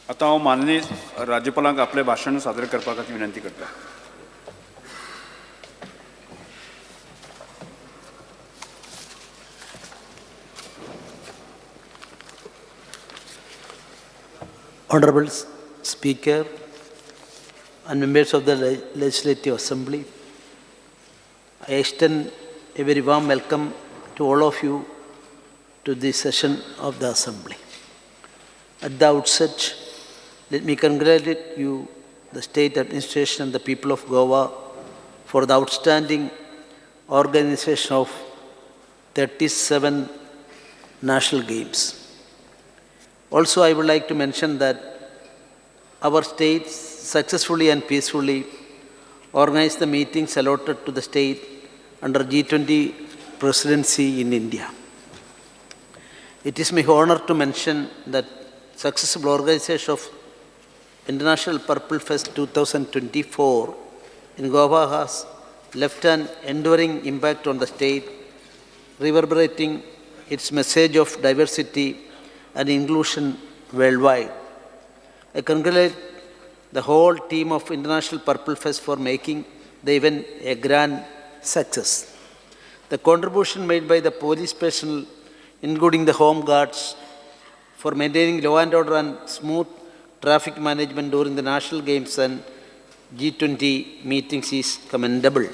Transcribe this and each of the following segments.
आता हांव माननीय राज्यपालांक आपले भाशण सादर करपा खातीर विनंती करता. Honorable Speaker and members of the Legislative Assembly, I extend a very warm welcome to all of you to this session of the Assembly. At the outset, let me congratulate you, the State Administration and the people of Goa for the outstanding organization of 37 national games. Also, I would like to mention that our state successfully and peacefully organized the meetings allotted to the state under G20 presidency in India. It is my honor to mention that successful organization of International Purple Fest 2024 in Goa has left an enduring impact on the state, reverberating its message of diversity and inclusion worldwide. I congratulate the whole team of International Purple Fest for making the event a grand success. The contribution made by the police personnel, including the home guards, for maintaining law and order and smooth traffic management during the national games and G20 meetings is commendable.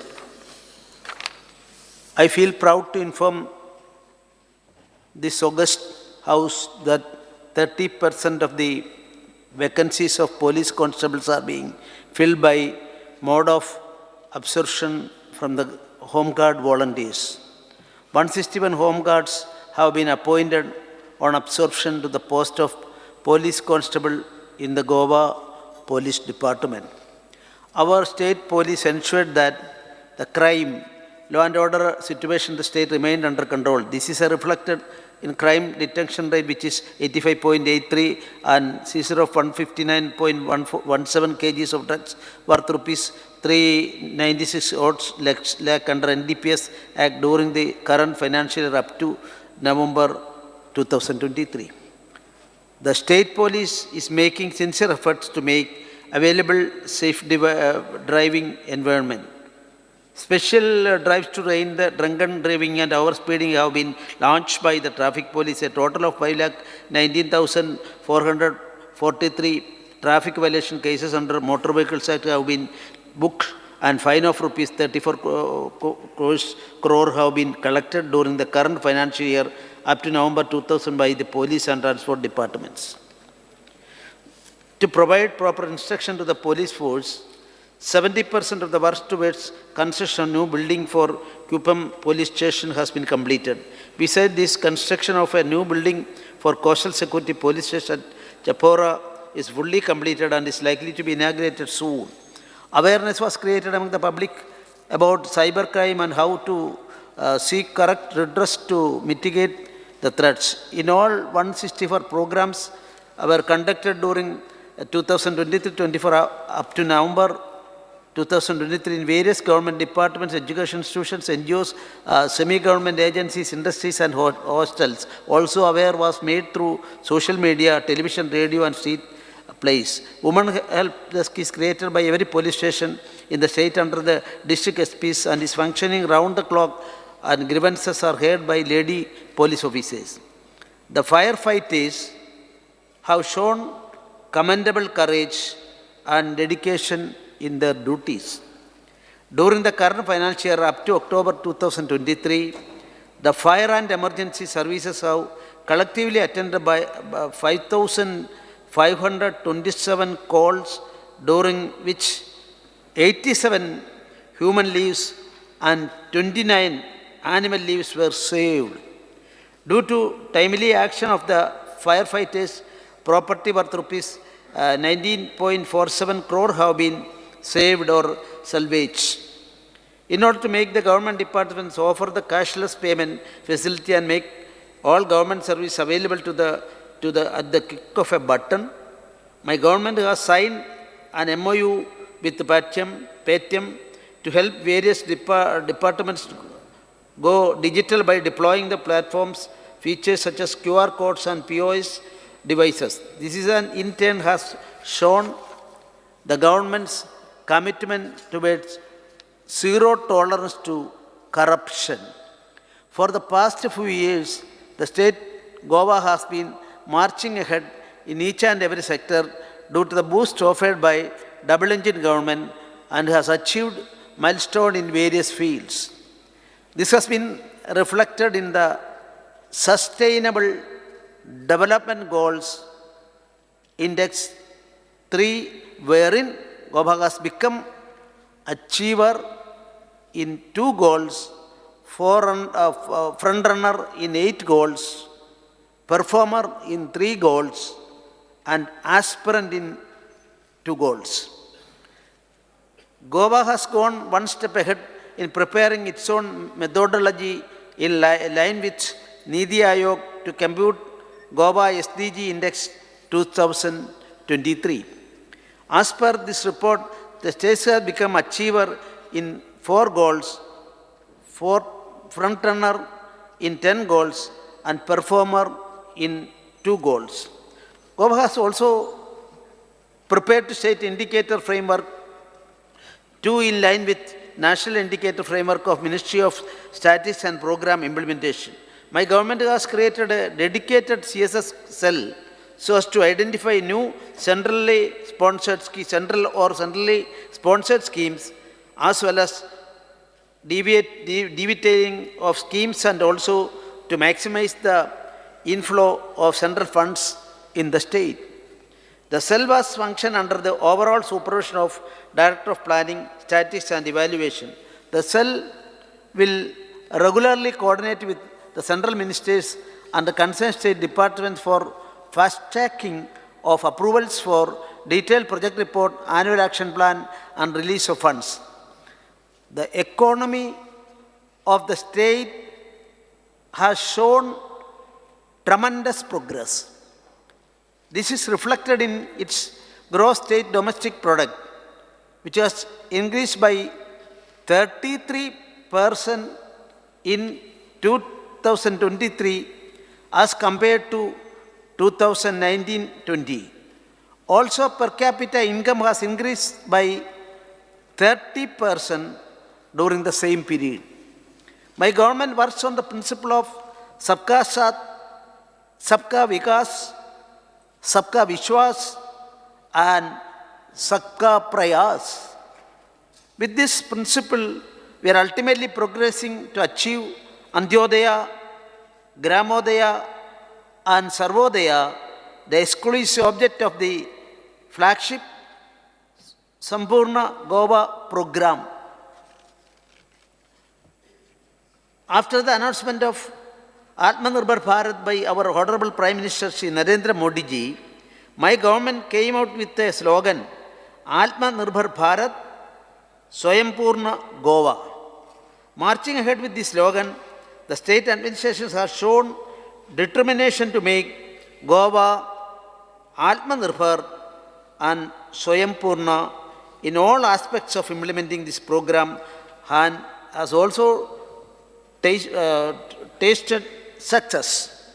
I feel proud to inform this august House that 30% of the vacancies of police constables are being filled by mode of absorption from the Home Guard volunteers. 161 Home Guards have been appointed on absorption to the post of police constable in the Goa Police Department. Our state police ensured that the crime, law and order situation in the state remained under control. This is reflected in crime detection rate, which is 85.83, and seizure of 159.17 kgs of drugs worth rupees 396 lakh under NDPS Act during the current financial year up to November 2023. The state police is making sincere efforts to make available safe driving environment. Special drives to rein the drunken driving and overspeeding have been launched by the traffic police. A total of 5,19,443 traffic violation cases under Motor Vehicles Act have been booked, and fine of rupees 34 crore have been collected during the current financial year up to November 2000 by the police and transport departments. To provide proper instruction to the police force, 70% of the work towards construction of new building for Kupam police station has been completed. Besides this, construction of a new building for coastal security police station at Chapora is fully completed and is likely to be inaugurated soon. Awareness was created among the public about cybercrime and how to seek correct redress to mitigate the threats. In all, 164 programs were conducted during 2023-24 up to November 2023 in various government departments, education institutions, NGOs, semi-government agencies, industries and hostels. Also aware was made through social media, television, radio and street plays. Women Help Desk is created by every police station in the state under the district SPs and is functioning round the clock, and grievances are heard by lady police officers. The firefighters have shown commendable courage and dedication in their duties. During the current financial year up to October 2023, the fire and emergency services have collectively attended by 5,527 calls, during which 87 human lives and 29 animal lives were saved. Due to timely action of the firefighters, property worth rupees 19.47 crore have been saved or salvaged. In order to make the government departments offer the cashless payment facility and make all government service available at the click of a button, my government has signed an MOU with Paytm to help various departments go digital by deploying the platform's features such as QR codes and POS devices. This is in turn has shown the government's commitment towards zero tolerance to corruption. For the past few years, the state Goa has been marching ahead in each and every sector due to the boost offered by double-engine government and has achieved milestone in various fields. This has been reflected in the Sustainable Development Goals Index 3, wherein Goa has become achiever in 2 goals, front-runner in 8 goals, performer in 3 goals, and aspirant in 2 goals. Goa has gone one step ahead in preparing its own methodology in line with Niti Aayog to compute Goa SDG Index 2023. As per this report, the state has become achiever in 4 goals, front-runner in 10 goals, and performer in 2 goals. Goa has also prepared to set indicator framework 2 in line with National Indicator Framework of Ministry of Statistics and Program Implementation. My government has created a dedicated CSS cell so as to identify new centrally sponsored schemes as well as deviating of schemes and also to maximize the inflow of central funds in the state. The cell was functioned under the overall supervision of Director of Planning, Statistics and Evaluation. The cell will regularly coordinate with the central ministers and the concerned state departments for fast-tracking of approvals for detailed project report, annual action plan and release of funds. The economy of the state has shown tremendous progress. This is reflected in its gross state domestic product, which has increased by 33% in 2023 as compared to 2019-20. Also, per capita income has increased by 30% during the same period. My government works on the principle of Sabka Saath, Sabka Vikas, Sabka Vishwas and Sabka Prayas. With this principle, we are ultimately progressing to achieve Antyodaya, Gramodaya and Sarvodaya, the exclusive object of the flagship Sampurna Goa program. After the announcement of Atmanirbhar Bharat by our Honorable Prime Minister Shri Narendra Modi ji, my government came out with a slogan, Atmanirbhar Bharat, Swayambhurna Goa. Marching ahead with this slogan, the state administrations have shown determination to make Goa Atmanirbhar and Swayambhurna in all aspects of implementing this program and has also tasted success.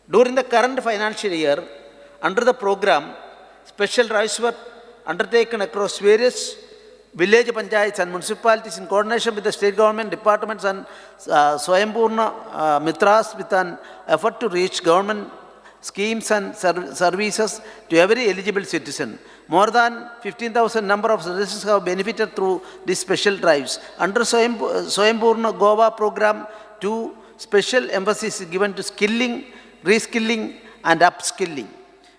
During the current financial year, under the program, special drives were undertaken across various village panchayats and municipalities in coordination with the state government, departments and Swayambhurna Mitras with an effort to reach government schemes and services to every eligible citizen. More than 15,000 number of citizens have benefited through these special drives. Under Swayambhurna Goa program, 2 special emphasis is given to skilling, reskilling and upskilling.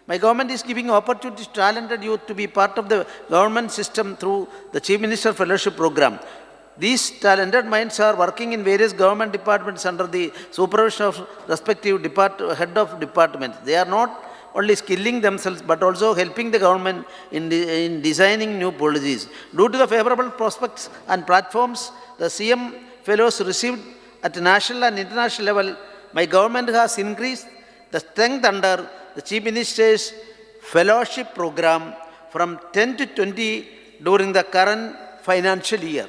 My government is giving opportunities to talented youth to be part of the government system through the Chief Minister Fellowship Program. These talented minds are working in various government departments under the supervision of respective head of departments. They are not only skilling themselves but also helping the government in designing new policies. Due to the favorable prospects and platforms the CM fellows received at national and international level, my government has increased the strength under the Chief Minister's Fellowship Program from 10 to 20 during the current financial year.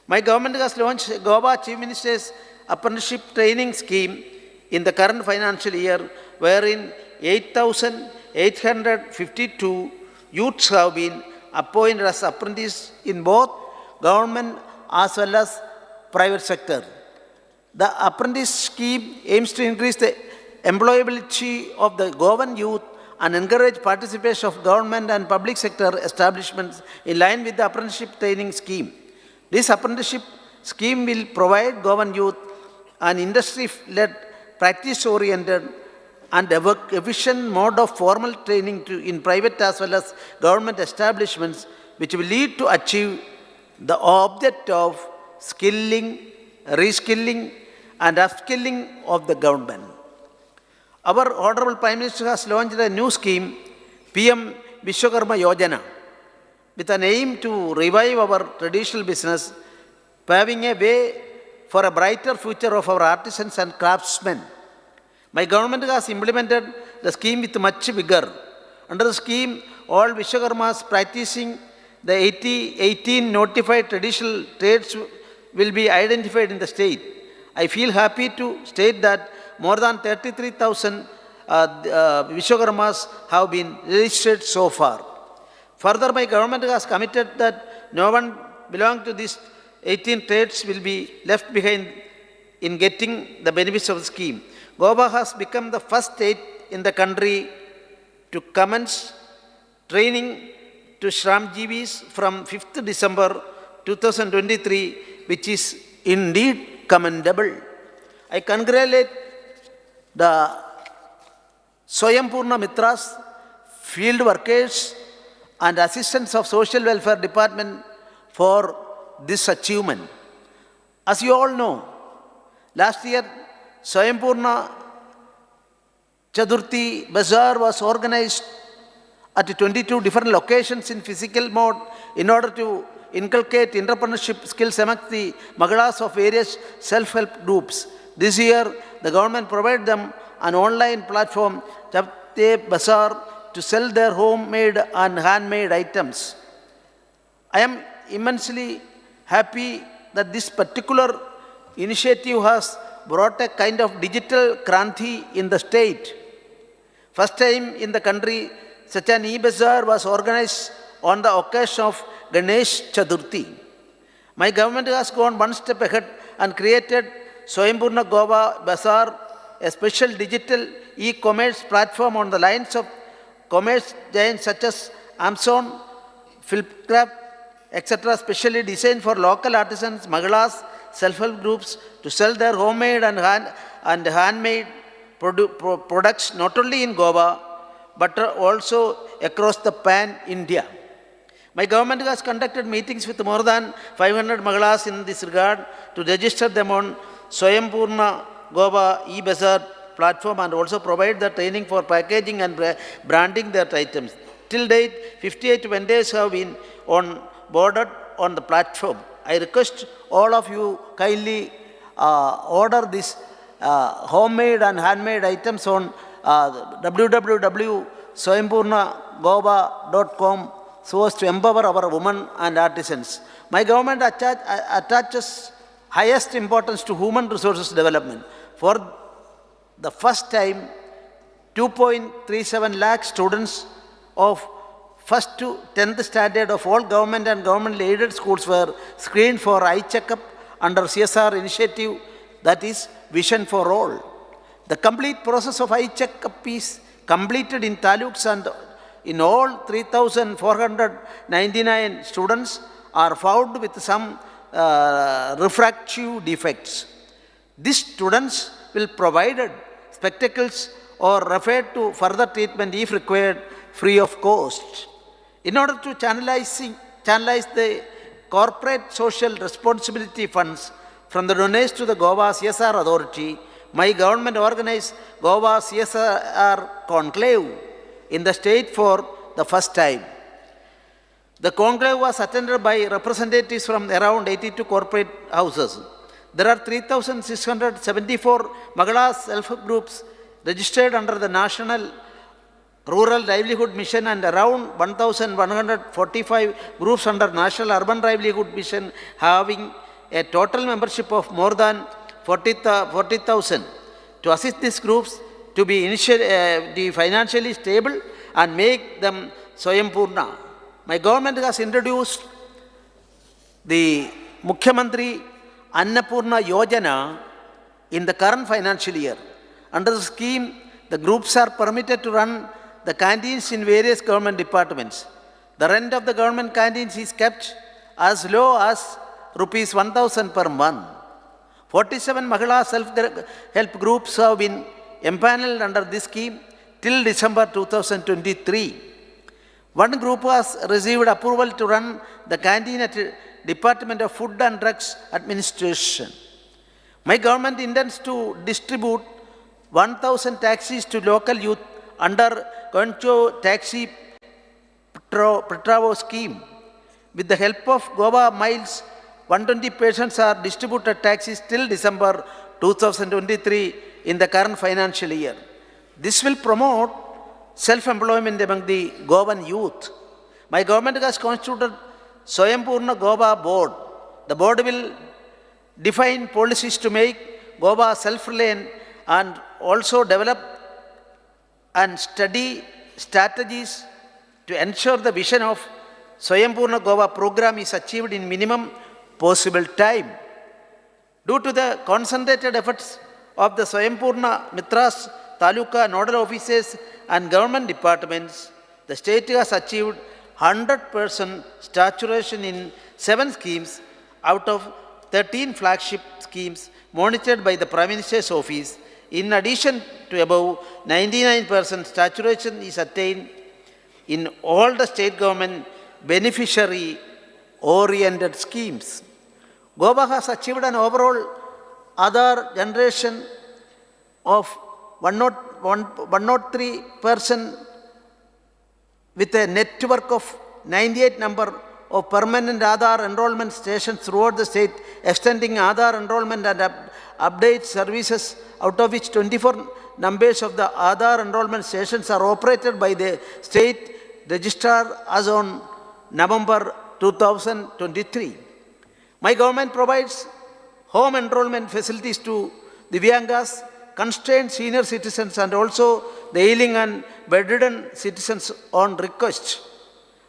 My government has launched Goa Chief Minister's Apprenticeship Training Scheme in the current financial year, wherein 8,852 youths have been appointed as apprentices in both government as well as private sector. The apprentice scheme aims to increase the employability of the Goan youth and encourage participation of government and public sector establishments in line with the apprenticeship training scheme. This apprenticeship scheme will provide Goan youth an industry-led, practice-oriented and efficient mode of formal training in private as well as government establishments, which will lead to achieve the object of skilling, reskilling and upskilling of the government. Our Honorable Prime Minister has launched a new scheme, PM Vishwakarma Yojana, with an aim to revive our traditional business, paving a way for a brighter future of our artisans and craftsmen. My government has implemented the scheme with much vigor. Under the scheme, all Vishwakarmas practicing the 18 notified traditional trades will be identified in the state. I feel happy to state that more than 33,000 Vishwakarmas have been registered so far. Further, my government has committed that no one belonging to these 18 trades will be left behind in getting the benefits of the scheme. Goa has become the first state in the country to commence training to Shramjeevis from 5th December 2023, which is indeed commendable. I congratulate the Swayambhurna Mitras, field workers and assistants of Social Welfare Department for this achievement. As you all know, last year Swayambhurna Chaturthi Bazaar was organized at 22 different locations in physical mode in order to inculcate entrepreneurship skills amongst the Magalas of various self-help groups. This year, the government provided them an online platform, Chapte Bazaar, to sell their homemade and handmade items. I am immensely happy that this particular initiative has brought a kind of digital kranti in the state. First time in the country, such an e-bazaar was organized on the occasion of Ganesh Chaturthi. My government has gone one step ahead and created Swayambhurna Goa Bazaar, a special digital e-commerce platform on the lines of commerce giants such as Amazon, Flipkart, etc., specially designed for local artisans, Magalas, self-help groups to sell their homemade and handmade products not only in Goa but also across the pan-India. My government has conducted meetings with more than 500 Magalas in this regard to register them on Swayambhurna Goa e-Bazaar platform and also provide the training for packaging and branding their items. Till date, 58 vendors have been boarded on the platform. I request all of you kindly order this homemade and handmade items on www.swayambhurnagoa.com so as to empower our women and artisans. My government attaches highest importance to human resources development. For the first time, 2.37 lakh students of 1st to 10th standard of all government and government-aided schools were screened for eye checkup under CSR initiative, that is Vision for All. The complete process of eye checkup is completed in taluks and in all 3,499 students are found with some refractive defects. These students will be provided spectacles or referred to further treatment if required free of cost. In order to channelize the corporate social responsibility funds from the donors to the Goa CSR Authority, my government organized Goa CSR Conclave in the state for the first time. The conclave was attended by representatives from around 82 corporate houses. There are 3,674 Magalas self-help groups registered under the National Rural Livelihood Mission and around 1,145 groups under National Urban Livelihood Mission, having a total membership of more than 40,000. To assist these groups, to be financially stable and make them Swayam-Purna. My government has introduced the Mukhyamantri Annapurna Yojana in the current financial year. Under the scheme, the groups are permitted to run the canteens in various government departments. The rent of the government canteens is kept as low as rupees 1,000 per month. 47 Mahila self-help groups have been empaneled under this scheme till December 2023. One group has received approval to run the canteen at Department of Food and Drugs Administration. My government intends to distribute 1,000 taxis to local youth under Concho Taxi Petravo scheme. With the help of Goa Miles, 120 persons are distributed taxis till December 2023 in the current financial year. This will promote self-employment among the Goan youth. My government has constituted Swayam-Purna Goa Board. The board will define policies to make Goa self-reliant and also develop and study strategies to ensure the vision of Swayam-Purna Goa program is achieved in minimum possible time. Due to the concentrated efforts of the Swayam-Purna Mitras, Taluka, nodal offices and government departments, the state has achieved 100% saturation in 7 schemes out of 13 flagship schemes monitored by the Prime Minister's office. In addition to above, 99% saturation is attained in all the state government beneficiary-oriented schemes. Goa has achieved an overall Aadhaar generation of 103% with a network of 98 number of permanent Aadhaar enrollment stations throughout the state, extending Aadhaar enrollment and update services, out of which 24 numbers of the Aadhaar enrollment stations are operated by the state registrar as on November 2023. My government provides home enrollment facilities to Divyangas, constrained senior citizens and also the ailing and bedridden citizens on request.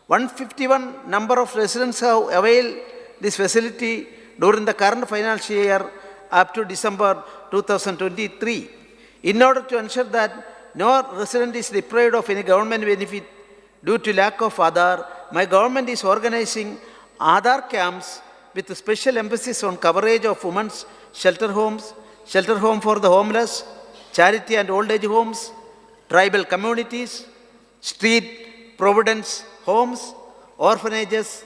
151 number of residents have availed this facility during the current financial year up to December 2023. In order to ensure that no resident is deprived of any government benefit due to lack of Aadhaar, my government is organizing Aadhaar camps with a special emphasis on coverage of women's shelter homes, shelter home for the homeless, charity and old age homes, tribal communities, street providence homes, orphanages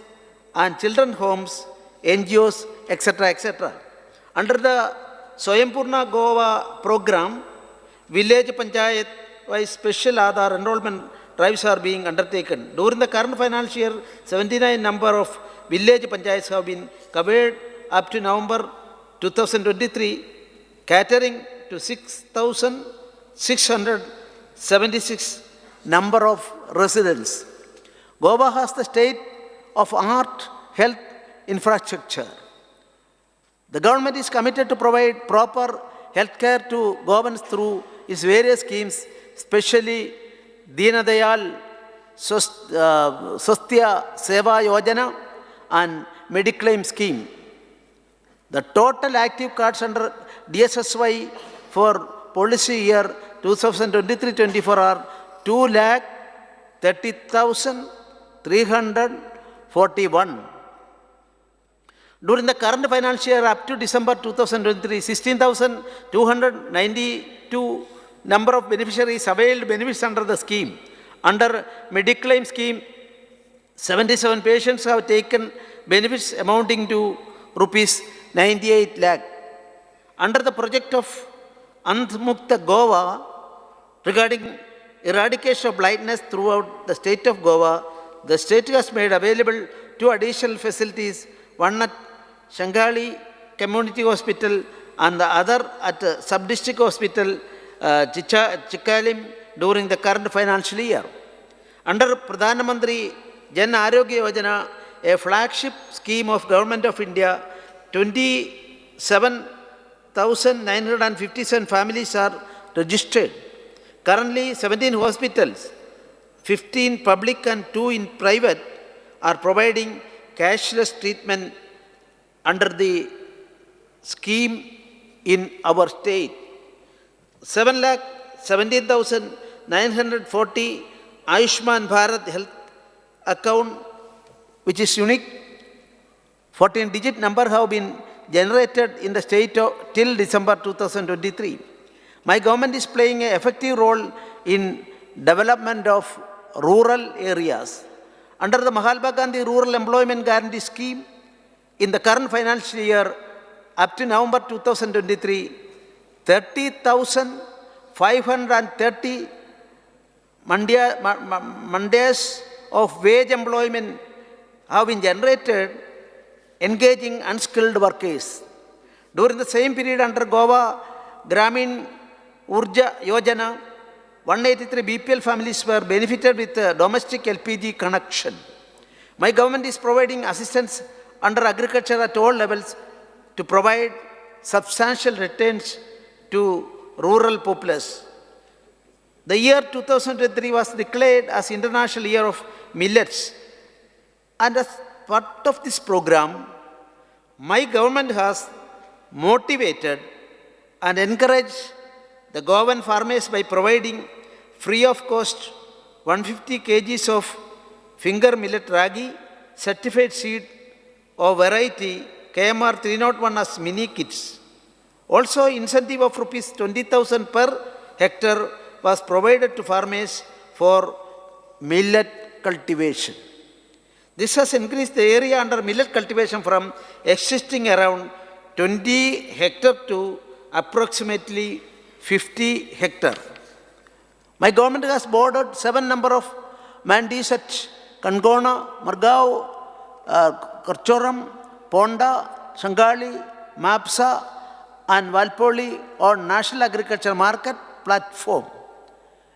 and children homes, NGOs, etc., etc. Under the Swayam-Purna Goa program, village panchayat wise special Aadhaar enrollment drives are being undertaken. During the current financial year, 79 number of village panchayats have been covered up to November 2023, catering to 6,676 number of residents. Goa has the state of art health infrastructure. The government is committed to provide proper health care to Goans through its various schemes, especially Deen Dayal Swasthya Seva Yojana and Mediclaim scheme. The total active cards under DSSY for policy year 2023-24 are 2,30,341. During the current financial year up to December 2023, 16,292 number of beneficiaries availed benefits under the scheme. Under Mediclaim scheme, 77 patients have taken benefits amounting to rupees 98 lakh. Under the project of Antmukta Goa regarding eradication of blindness throughout the state of Goa, the state has made available 2 additional facilities, one at Shangali Community Hospital and the other at Sub-District Hospital Chikalim during the current financial year. Under Pradhan Mantri Jan Arogya Yojana, a flagship scheme of Government of India, 27,957 families are registered. Currently, 17 hospitals, 15 public and 2 in private, are providing cashless treatment under the scheme in our state. 7,17,940 Ayushman Bharat health account, which is unique. 14-digit number have been generated in the state till December 2023. My government is playing an effective role in development of rural areas. Under the Mahatma Gandhi Rural Employment Guarantee Scheme, in the current financial year, up to November 2023, 30,530 mandis of wage employment have been generated engaging unskilled workers. During the same period under Goa Gramin Urja Yojana, 183 BPL families were benefited with a domestic LPG connection. My government is providing assistance under agriculture at all levels to provide substantial returns to rural populace. The year 2023 was declared as International Year of Millets, and as part of this program, my government has motivated and encouraged the Goan farmers by providing free of cost 150 kgs of finger millet ragi certified seed of variety KMR 301 as mini kits. Also, incentive of rupees 20,000 per hectare was provided to farmers for millet cultivation. This has increased the area under millet cultivation from existing around 20 hectare to approximately 50 hectare. My government has bordered 7 number of mandis at Kangona, Margao, Karchoram, Ponda, Shangali, Mapsa, and Valpoli on National Agriculture Market Platform.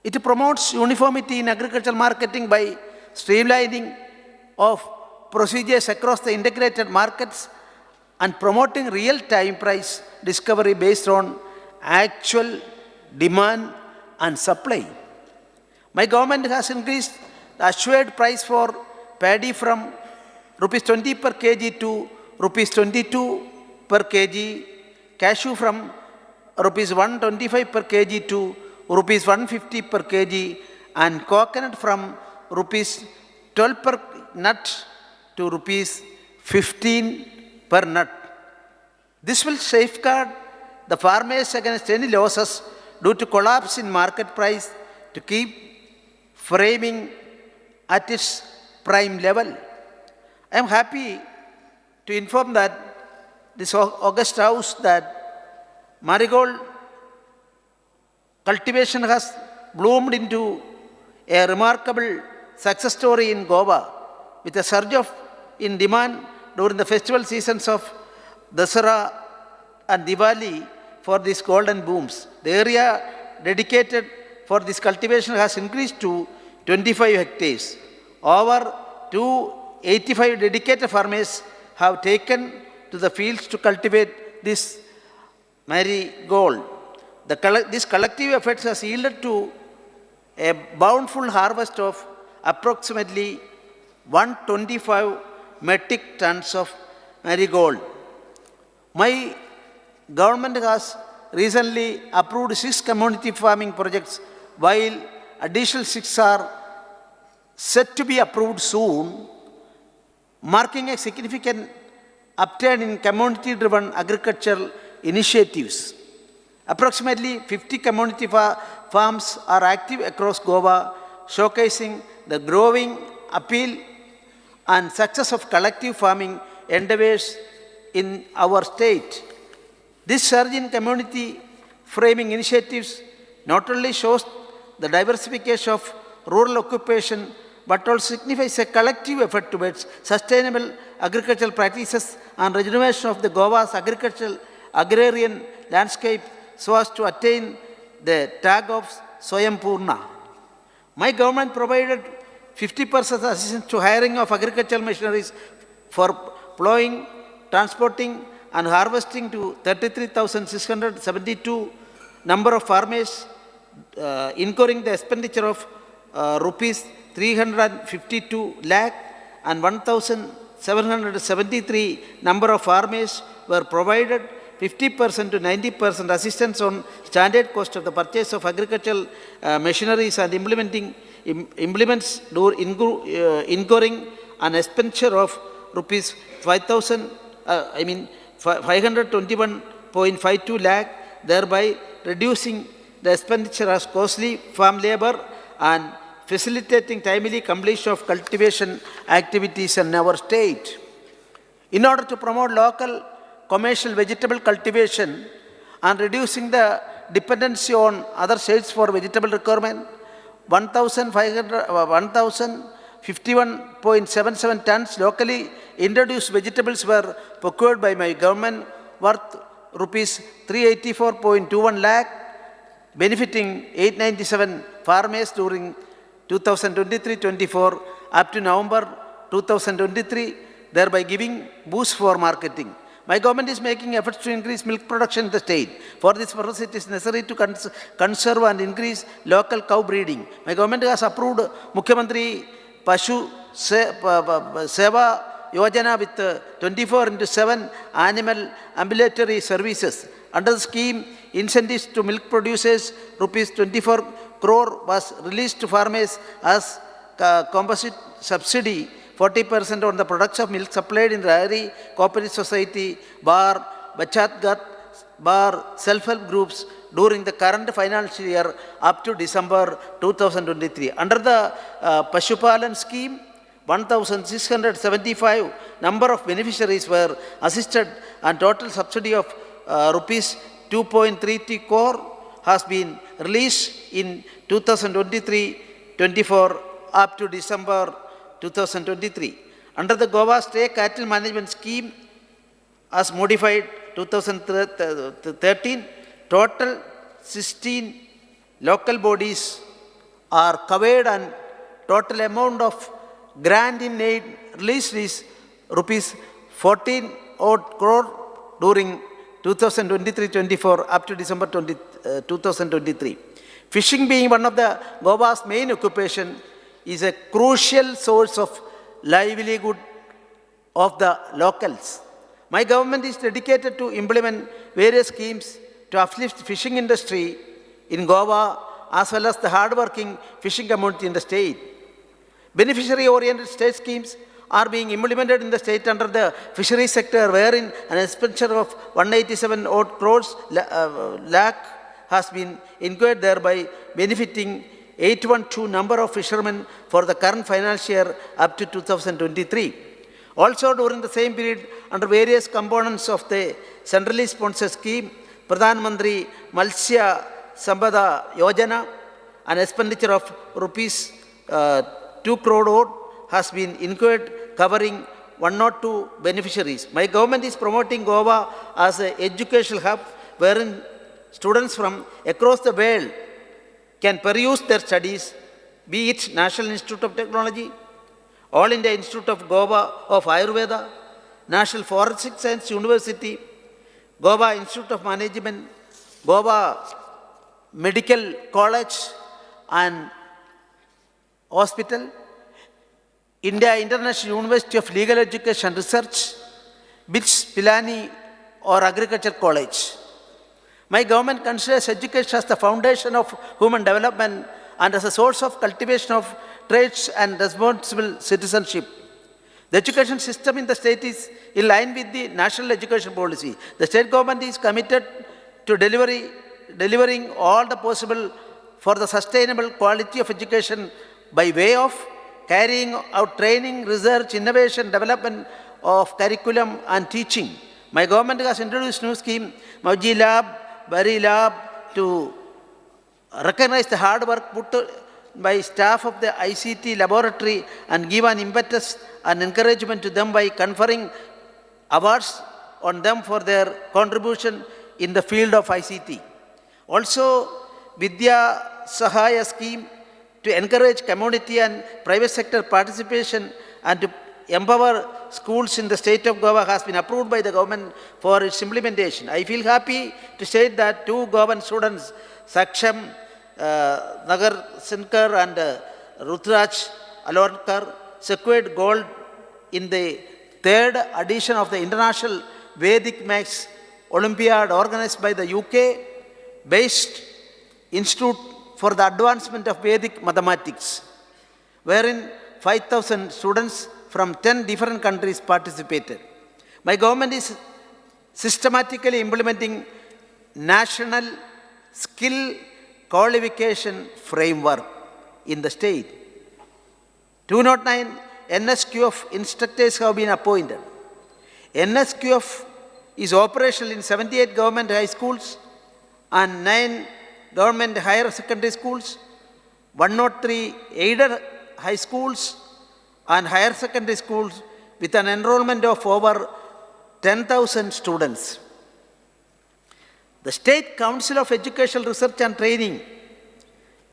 It promotes uniformity in agricultural marketing by streamlining of procedures across the integrated markets and promoting real-time price discovery based on actual demand and supply. My government has increased the assured price for paddy from rupees 20 per kg to rupees 22 per kg, cashew from rupees 125 per kg to rupees 150 per kg, and coconut from rupees 12 per nut to rupees 15 per nut. This will safeguard the farmers against any losses due to collapse in market price to keep framing at its prime level. I am happy to inform that this August House that marigold cultivation has bloomed into a remarkable success story in Goa, with a surge in demand during the festival seasons of Dasara and Diwali for these golden blooms. The area dedicated for this cultivation has increased to 25 hectares. Over 285 dedicated farmers have taken to the fields to cultivate this marigold. This collective effort has yielded to a bountiful harvest of approximately 125 metric tons of marigold. My government has recently approved 6 community farming projects, while additional 6 are set to be approved soon, marking a significant upturn in community-driven agricultural initiatives. Approximately 50 community farms are active across Goa, showcasing the growing appeal and success of collective farming endeavors in our state. This surge in community framing initiatives not only shows the diversification of rural occupation, but also signifies a collective effort towards sustainable agricultural practices and regeneration of the Goa's agrarian landscape so as to attain the tag of Swayam-Purna. My government provided 50% assistance to hiring of agricultural machineries for plowing, transporting, and harvesting to 33,672 number of farmers. incurring the expenditure of rupees 352 lakh and 1,773 number of farmers were provided 50% to 90% assistance on standard cost of the purchase of agricultural machineries and implements incurring an expenditure of rupees 521.52 lakh, thereby reducing the expenditure as costly farm labor and facilitating timely completion of cultivation activities in our state. In order to promote local commercial vegetable cultivation and reducing the dependency on other states for vegetable requirement, 1,051.77 tons locally introduced vegetables were procured by my government worth rupees 384.21 lakh, benefiting 897 farmers during 2023-24 up to November 2023, thereby giving boost for marketing. My government is making efforts to increase milk production in the state. For this purpose, it is necessary to conserve and increase local cow breeding. My government has approved Mukhyamantri Pashu Seva Yojana with 24/7 animal ambulatory services. Under the scheme, incentives to milk producers, rupees 24 crore was released to farmers as composite subsidy, 40% on the products of milk supplied in the Dairy Cooperative Society, Bachat Gat, self-help groups during the current financial year up to December 2023. Under the Pashupalan scheme, 1,675 number of beneficiaries were assisted and total subsidy of rupees 2.33 crore has been released in 2023-24 up to December 2023. Under the Goa State Cattle Management Scheme as modified 2013, total 16 local bodies are covered and total amount of grant in aid released is rupees 14 odd crore during 2023-24 up to December 2023. Fishing being one of the Goa's main occupation is a crucial source of livelihood of the locals. My government is dedicated to implement various schemes to uplift fishing industry in Goa as well as the hard-working fishing community in the state. Beneficiary-oriented state schemes are being implemented in the state under the fisheries sector, wherein an expenditure of 187 odd crores lakh has been incurred, thereby benefiting 812 number of fishermen for the current financial year up to 2023. Also during the same period, under various components of the centrally sponsored scheme, Pradhan Mantri Matsya Sampada Yojana, an expenditure of rupees 2 crore odd has been incurred, covering 102 beneficiaries. My government is promoting Goa as an educational hub wherein students from across the world can pursue their studies, be it National Institute of Technology, All India Institute of Goa of Ayurveda, National Forensic Science University, Goa Institute of Management, Goa Medical College and Hospital, India International University of Legal Education and Research, BITS Pilani or Agriculture College. My government considers education as the foundation of human development and as a source of cultivation of traits and responsible citizenship. The education system in the state is in line with the national education policy. The state government is committed to delivering all the possible for the sustainable quality of education by way of carrying out training, research, innovation, development of curriculum and teaching. My government has introduced new scheme, Mauji Lab, Bari Lab, to recognize the hard work put by staff of the ICT laboratory and give an impetus and encouragement to them by conferring awards on them for their contribution in the field of ICT. Also, Vidya Sahaya scheme to encourage community and private sector participation and to empower schools in the state of Goa has been approved by the government for its implementation. I feel happy to state that 2 Goan students, Saksham Nagar Sinkar and Rutraj Alorkar secured gold in the third edition of the International Vedic Maths Olympiad organized by the UK-based Institute for the Advancement of Vedic Mathematics, wherein 5,000 students from 10 different countries participated. My government is systematically implementing national skill qualification framework in the state. 209 NSQF instructors have been appointed. NSQF is operational in 78 government high schools and 9 government higher secondary schools, 103 aided high schools and higher secondary schools with an enrollment of over 10,000 students. The State Council of Educational Research and Training,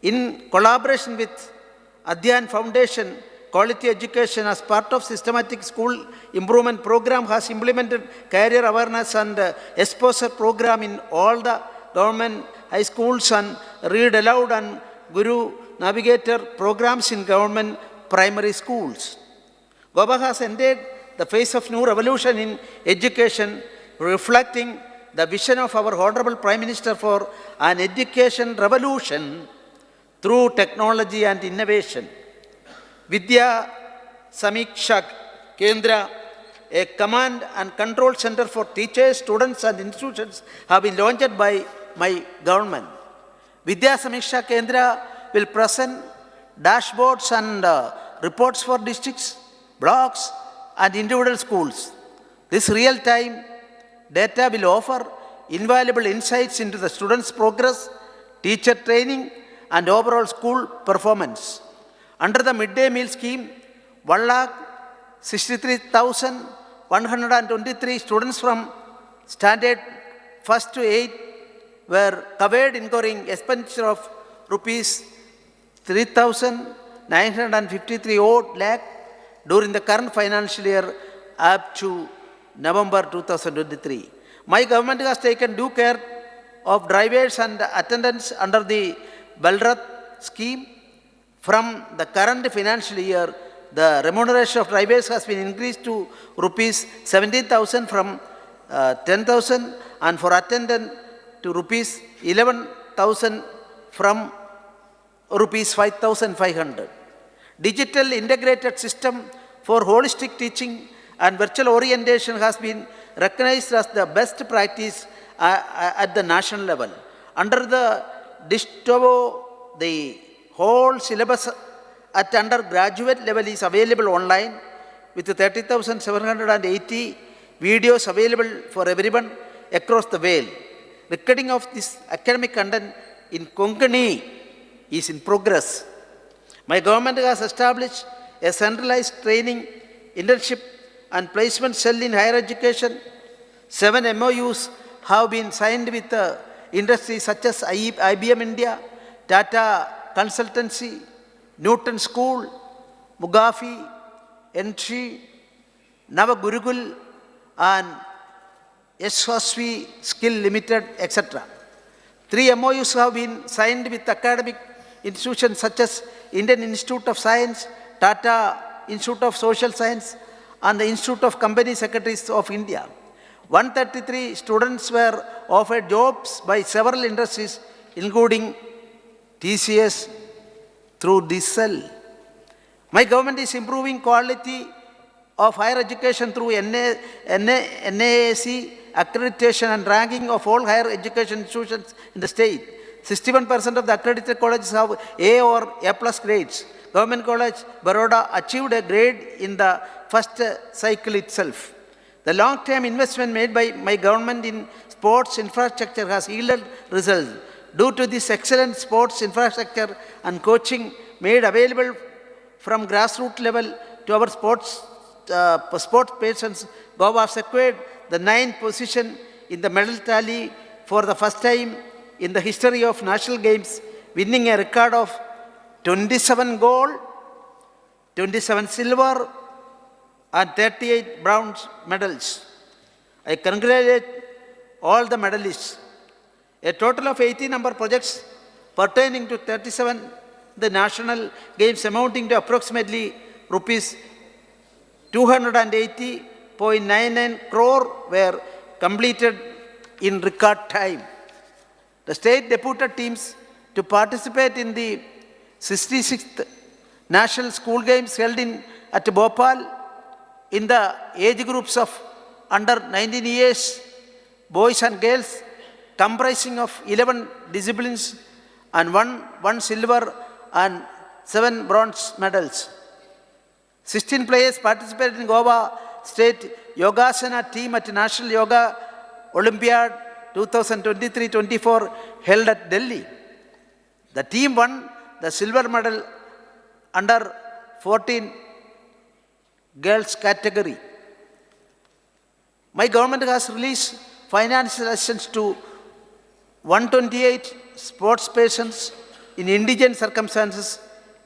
in collaboration with Adhyan Foundation Quality Education as part of systematic school improvement program, has implemented career awareness and exposure program in all the government high schools and read aloud and Guru Navigator programs in government primary schools. Goa has entered the phase of new revolution in education, reflecting the vision of our Honorable Prime Minister for an education revolution through technology and innovation. Vidya Samiksha Kendra, a command and control center for teachers, students and institutions, have been launched by my government. Vidya Samiksha Kendra will present dashboards and reports for districts, blocks and individual schools. This real-time data will offer invaluable insights into the students' progress, teacher training and overall school performance. Under the midday meal scheme, 1,63,123 students from standard 1st to 8 were covered, incurring expenditure of rupees 3,953 lakh during the current financial year up to November 2023. My government has taken due care of drivers and attendants under the Balrath scheme. From the current financial year, the remuneration of drivers has been increased to rupees 17,000 from 10,000 and for attendant to rupees 11,000 from rupees 5,500. Digital integrated system for holistic teaching and virtual orientation has been recognized as the best practice at the national level. Under the DISTOVO, the whole syllabus at undergraduate level is available online with 30,780 videos available for everyone across the world. Recording of this academic content in Konkani is in progress. My government has established a centralized training, internship and placement cell in higher education. 7 MOUs have been signed with industries such as IBM India, Tata Consultancy, Newton School, Mugafi, Entry, Navagurukul and SOSV Skill Limited, etc. 3 MOUs have been signed with academic institutions such as Indian Institute of Science, Tata Institute of Social Science and the Institute of Company Secretaries of India. 133 students were offered jobs by several industries including TCS through this cell. My government is improving quality of higher education through NAAC accreditation and ranking of all higher education institutions in the state. 61% of the accredited colleges have A or A+ grades. Government College Baroda achieved a grade in the first cycle itself. The long-term investment made by my government in sports infrastructure has yielded results. Due to this excellent sports infrastructure and coaching made available from grassroots level to our sports persons, Goa has secured the 9th position in the medal tally for the first time in the history of national games, winning a record of 27 gold, 27 silver and 38 bronze medals. I congratulate all the medalists. A total of 18 number projects pertaining to 37 the national games amounting to approximately rupees 280.99 crore were completed in record time. The state deputed teams to participate in the 66th National School Games held at Bhopal in the age groups of under 19 years, boys and girls, comprising of 11 disciplines and one silver and 7 bronze medals. 16 players participated in Goa State Yogasana team at National Yoga Olympiad 2023-24 held at Delhi. The team won the silver medal under 14 girls category. My government has released financial assistance to 128 sports persons in indigent circumstances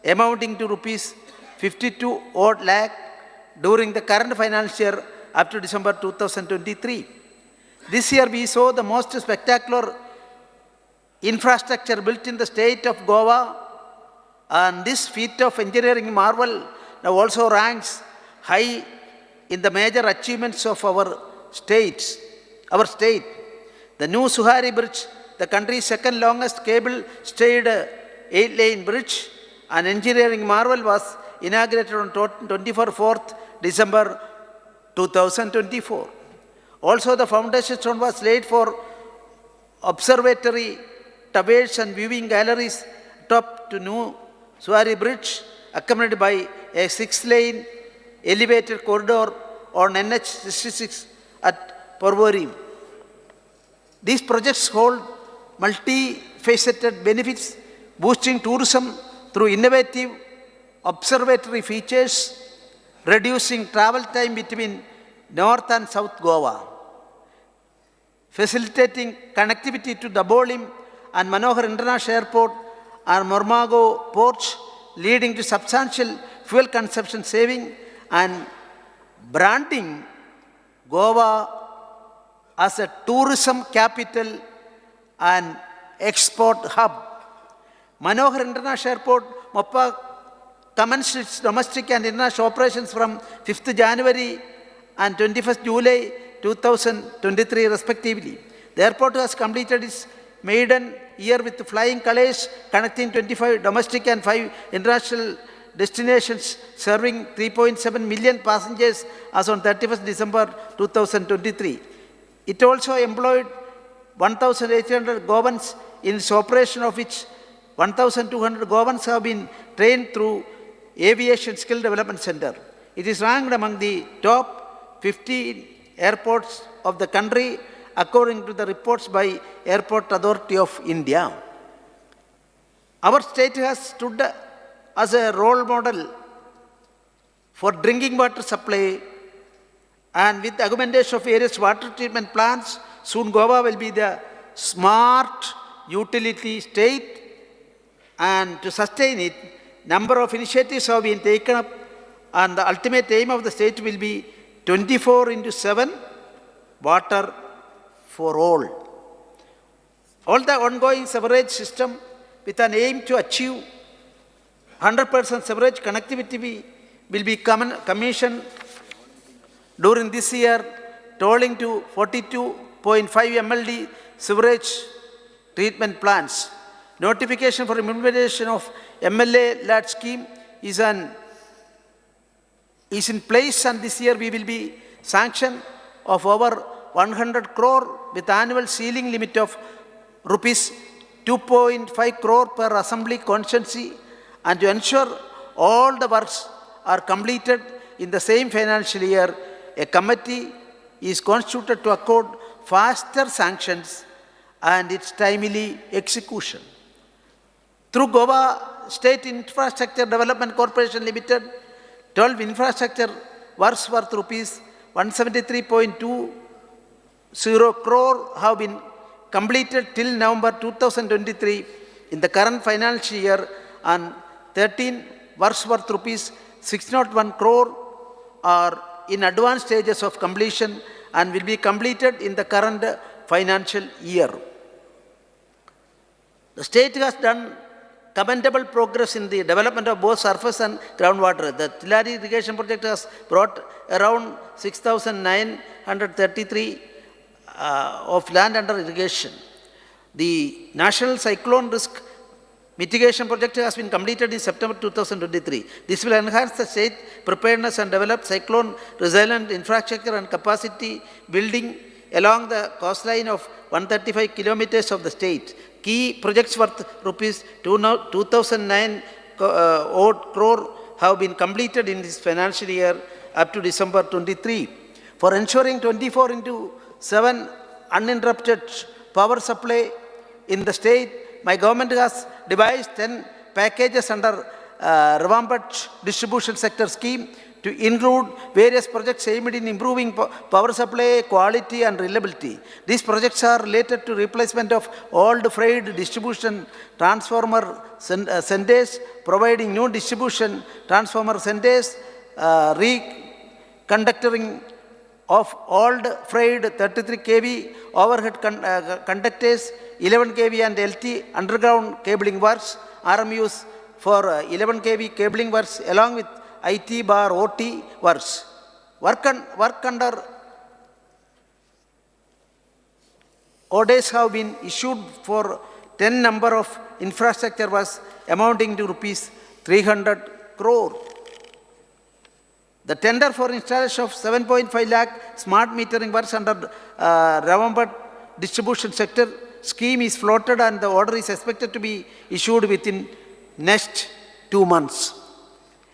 amounting to rupees 52 odd lakh during the current financial year up to December 2023. This year we saw the most spectacular infrastructure built in the state of Goa, and this feat of engineering marvel now also ranks high in the major achievements of our state. The new Suhari Bridge, the country's second longest cable-stayed 8-lane bridge, an engineering marvel, was inaugurated on 24th December 2024. Also, the foundation stone was laid for observatory towers and viewing galleries top to new Suhari Bridge, accompanied by a 6-lane elevated corridor on NH 66 at Porvorim. These projects hold multifaceted benefits, boosting tourism through innovative observatory features, reducing travel time between North and South Goa, facilitating connectivity to Dabolim and Manohar International Airport and Mormago ports, leading to substantial fuel consumption saving, and branding Goa as a tourism capital and export hub. Manohar International Airport, Moppa, commenced its domestic and international operations from 5th January and 21st July 2023 respectively. The airport has completed its maiden year with flying colors, connecting 25 domestic and 5 international destinations, serving 3.7 million passengers as on 31st December 2023. It also employed 1,800 Goans in its operation, of which 1,200 Goans have been trained through Aviation Skill Development Center. It is ranked among the top 15 airports of the country according to the reports by Airport Authority of India. Our state has stood as a role model for drinking water supply, and with the augmentation of various water treatment plants, soon Goa will be the smart utility state, and to sustain it, number of initiatives have been taken up, and the ultimate aim of the state will be 24/7 water for all. All the ongoing sewerage system with an aim to achieve 100% sewerage connectivity will be commissioned during this year, totaling to 42.5 MLD sewerage treatment plants. Notification for implementation of MLA-led scheme is in place, and this year we will be sanction of over 100 crore with annual ceiling limit of rupees 2.5 crore per assembly constituency, and to ensure all the works are completed in the same financial year, a committee is constituted to accord faster sanctions and its timely execution. Through Goa State Infrastructure Development Corporation Limited, 12 infrastructure works worth rupees 173.20 crore have been completed till November 2023 in the current financial year, and 13 works worth rupees 601 crore are in advanced stages of completion and will be completed in the current financial year. The state has done commendable progress in the development of both surface and groundwater. The Tillari irrigation project has brought around 6,933 of land under irrigation. The National Cyclone Risk Mitigation Project has been completed in September 2023. This will enhance the state preparedness and develop cyclone-resilient infrastructure and capacity building along the coastline of 135 kilometers of the state. Key projects worth rupees 2,009 crore have been completed in this financial year up to December 23. For ensuring 24/7 uninterrupted power supply in the state, my government has devised 10 packages under revamped distribution sector scheme to include various projects aimed in improving power supply quality and reliability. These projects are related to replacement of old frayed distribution transformer centers, providing new distribution transformer centers, reconductoring of old frayed 33 kV overhead conductors, 11 kV and LT underground cabling works, RMUs for 11 kV cabling works along with IT bar OT works. Work under orders have been issued for 10 number of infrastructure works amounting to rupees 300 crore. The tender for installation of 7.5 lakh smart metering works under Ravambat distribution sector scheme is floated and the order is expected to be issued within next 2 months.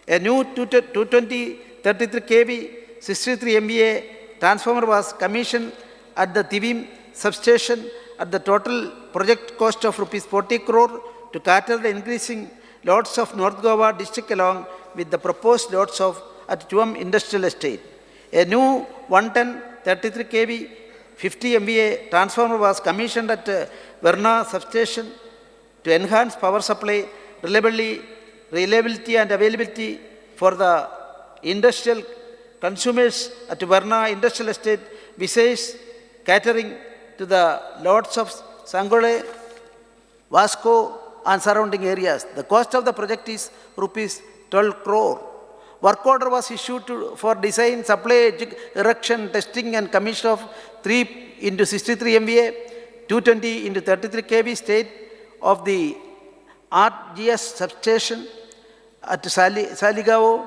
A new 220 33 kV 63 MVA transformer was commissioned at the Tivim substation at the total project cost of rupees 40 crore to cater the increasing loads of North Goa district along with the proposed loads of at Tuam Industrial Estate. A new 110 33 kV 50 MVA transformer was commissioned at Verna substation to enhance power supply reliability and availability for the industrial consumers at Verna Industrial Estate, besides catering to the loads of Sangole, Vasco and surrounding areas. The cost of the project is rupees 12 crore. Work order was issued for design, supply, erection, testing and commission of 3 into 63 MVA, 220 into 33 kV state of the RGS substation at Saligao,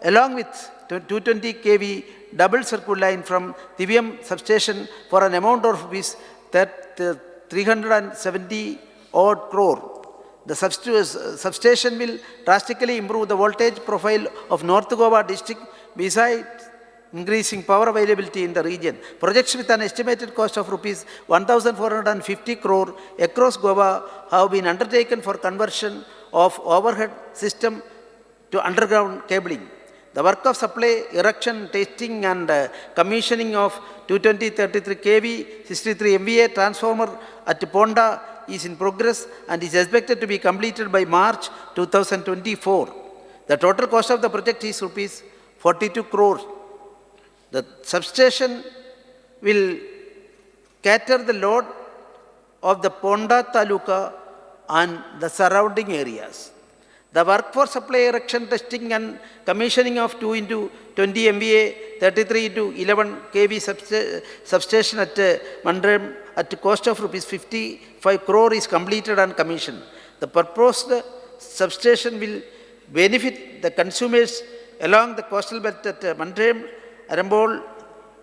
along with 220 kV double circuit line from Tiviam substation for an amount of rupees 370 odd crore. The substation will drastically improve the voltage profile of North Goa district besides increasing power availability in the region. Projects with an estimated cost of rupees 1,450 crore across Goa have been undertaken for conversion of overhead system to underground cabling. The work of supply, erection, testing and commissioning of 220 33 kV 63 MVA transformer at Ponda is in progress and is expected to be completed by March 2024. The total cost of the project is rupees 42 crores. The substation will cater the load of the Ponda Taluka and the surrounding areas. The work for supply, erection, testing and commissioning of 2 into 20 MVA 33 into 11 kV substation at Mandram at the cost of rupees 55 crore is completed and commissioned. The proposed substation will benefit the consumers along the coastal belt at Mandram, Arambol,